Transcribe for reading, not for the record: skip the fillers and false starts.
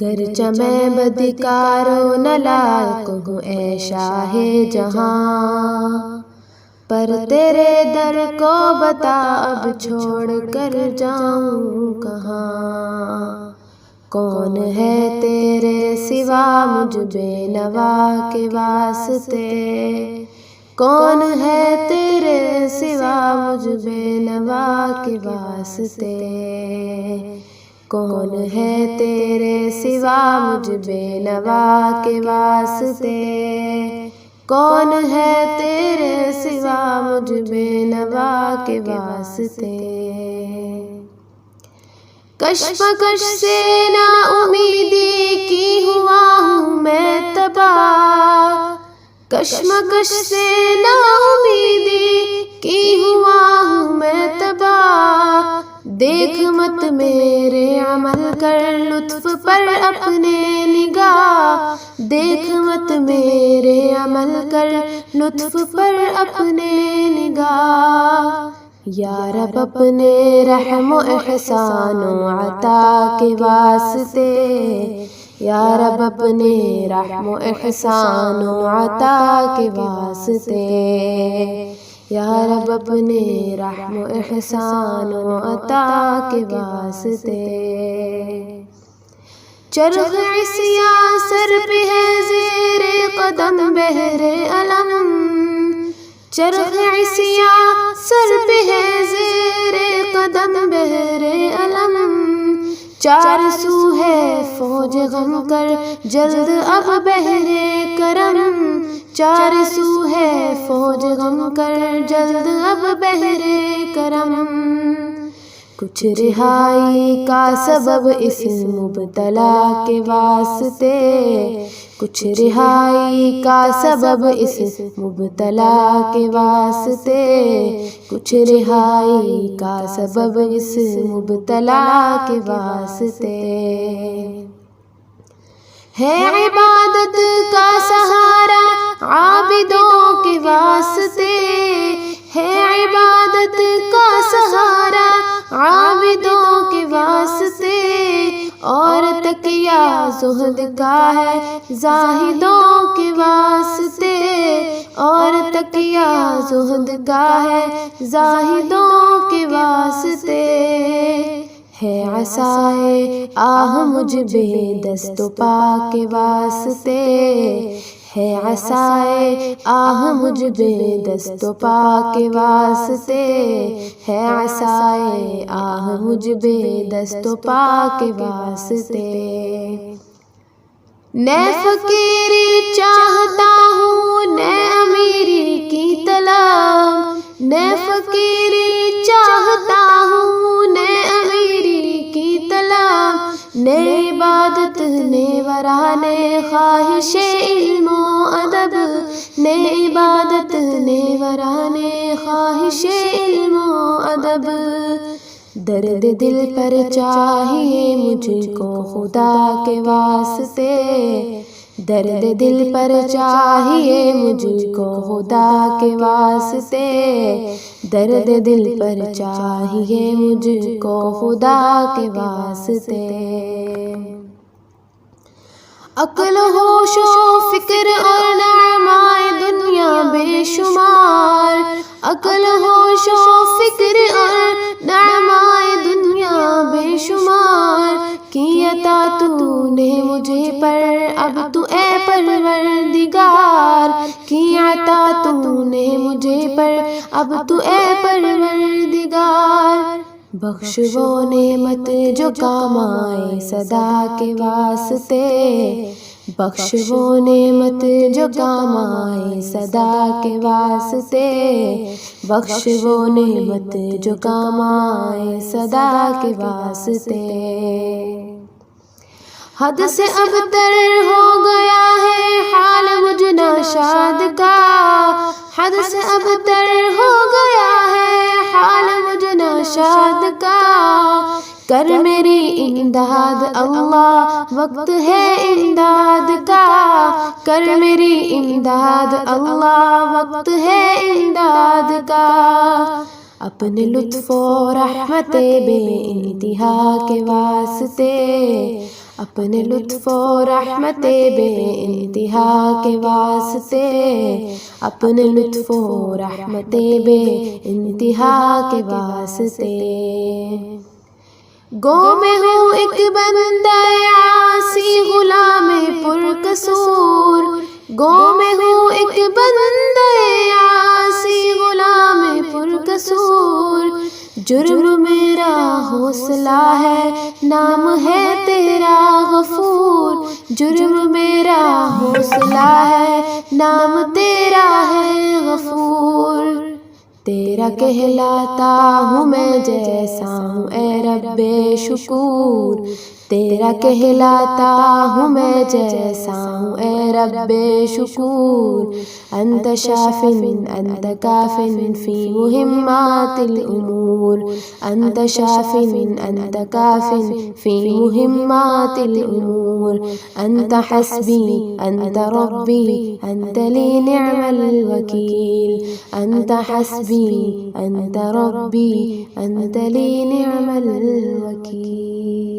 گرچہ میں بدکار و نالائق ہوں اے شاہ جہاں، پر تیرے در کو بتا اب چھوڑ کر جاؤں کہاں۔ کون ہے تیرے سوا مجھ بے نوا کے واسطے، کون ہے تیرے سوا مجھ بے نوا کے واسطے، کون ہے تیرے سوا مجھ بے نوا کے واسطے، کون ہے تیرے سوا مجھ بے نوا کے واسطے۔ کشمکش سے نا امیدی کی ہوا ہوں میں تباہ، کشمکش سے نا امیدی کی ہوا ہوں میں تباہ، دیکھ مت میرے عمل کر لطف پر اپنے نگاہ، دیکھ مت میرے عمل کر لطف پر اپنے نگاہ، یا رب اپنے رحم و احسان و عطا کے واسطے، یا رب اپنے رحم و احسان و عطا کے واسطے، یا رب اپنے رحم و احسان و عطا کے واسطے۔ چرخ عصیاں سر پہ ہے زیر قدم بہر علم، چرخ عصیاں سر پہ ہے زیر قدم بہر علم، چار سو ہے فوج غم کر جلد اب بہر کرم، چار سو ہے فوج غم کر جلد اب بہر کرم، کچھ رہائی کا سبب اس مبتلا کے واسطے، کچھ رہائی کا سبب اس مبتلا کے واسطے، کچھ رہائی کا سبب اس مبتلا کے واسطے، ہے عبادت کا سہارا عابدوں کے واسطے، ہے عبادت کا سہارا عابدوں کے واسطے، اور تکیہ زہد کا ہے زاہدوں کے واسطے، اور تکیہ زہد کا ہے زاہدوں کے واسطے، ہے عصائے آہ مجھ بے دست و پا کے واسطے، ہے عصائے آہ مجھ بے دست و پا کے واسطے، ہے عصائے آہ مجھ بے دست و پا کے واسطے، نہ فقیری چاہتا ہوں نہ امیری کی طلب، نہ فقیری چاہتا ہوں نہ امیری کی طلب، نہ عبادت نہ ورا نہ خواہش علم و ادب، نہ عبادت نہ ورا نہ خواہش علم و ادب، درد دل پر چاہیے مجھ کو خدا کے واسطے، درد دل پر چاہیے مجھ کو خدا کے واسطے، درد دل پر چاہیے مجھ کو خدا کے واسطے، عقل ہوش و فکر اور نعمائے دنیا بے شمار، عقل ہوش و فکر اور نعمائے دنیا بے شمار، کی عطا تو نے مجھے پر اب تو اے پروردگار، کی عطا تو نے مجھے پر اب تو اے پروردگار، بخش وہ نعمت جو کام آئے صدا کے واسطے، بخش وہ نعمت جو کام آئے صدا کے واسطے، بخش وہ نعمت جو کام آئے صدا کے واسطے، حد سے اب تر ہو گیا ہے حال مجھ ناشاد کا، حد سے اب تر ہو گیا ہے حال مجھ ناشاد کا، کر میری امداد اللہ وقت ہے امداد کا، کر میری امداد اللہ وقت ہے امداد کا، اپنے لطف و رحمت بے انتہا کے واسطے، اپنے لطف و رحمت بے انتہا کے واسطے، اپنے لطف و رحمت بے انتہا کے واسطے۔ گو میں ہوں ایک بندہ عاصی غلام پرقصور، گو میں ہوں ایک بندہ عاصی غلام پرقصور، جرم میرا حوصلہ ہے نام ہے تیرا غفور، جرم میرا حوصلہ ہے نام تیرا ہے غفور۔ تیرا کہلاتا ہوں میں جیسا ہوں اے رب شکور، تیرا کہلاتا ہوں میں جیسا ہوں اے رب شکور۔ انت شاف انت کاف فی مہمات الامور، انت شاف انت کاف فی مہمات الامور، انت حسبی انت ربی انت لی نعم الوکیل، انت حسبی انت ربی انت لی نعم الوکیل۔